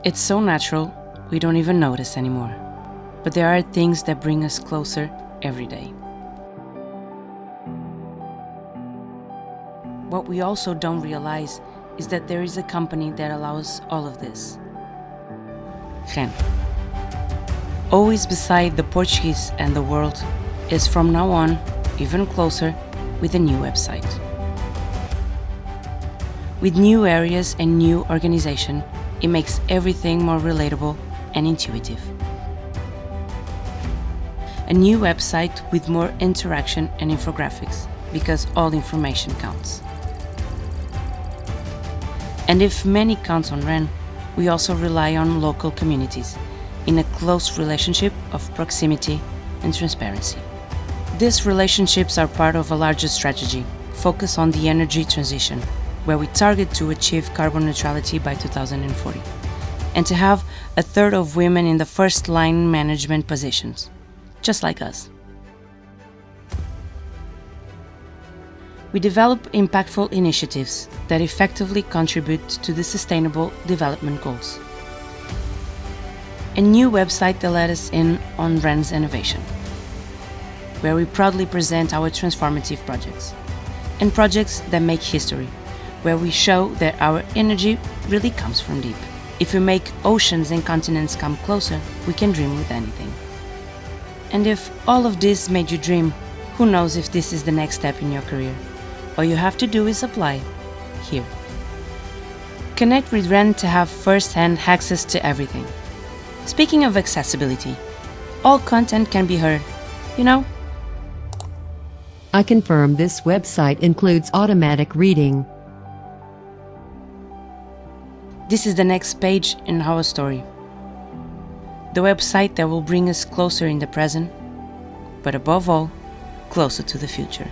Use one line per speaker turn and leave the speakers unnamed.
It's so natural, we don't even notice anymore. But there are things that bring us closer every day. What we also don't realize is that there is a company that allows all of this. REN. Always beside the Portuguese and the world, is from now on even closer with a new website. With new areas and new organization, it makes everything more relatable and intuitive. A new website with more interaction and infographics, because all information counts. And if many counts on REN, we also rely on local communities in a close relationship of proximity and transparency. These relationships are part of a larger strategy, focused on the energy transition, where we target to achieve carbon neutrality by 2040, and to have a third of women in the first line management positions, just like us. We develop impactful initiatives that effectively contribute to the Sustainable Development Goals. A new website that let us in on REN's innovation, where we proudly present our transformative projects, and projects that make history, where we show that our energy really comes from deep. If we make oceans and continents come closer, we can dream with anything. And if all of this made you dream, who knows if this is the next step in your career? All you have to do is apply here. Connect with REN to have first-hand access to everything. Speaking of accessibility, all content can be heard, you know?
I confirm this website includes automatic reading.
This is the next page in our story. The website that will bring us closer in the present, but above all, closer to the future.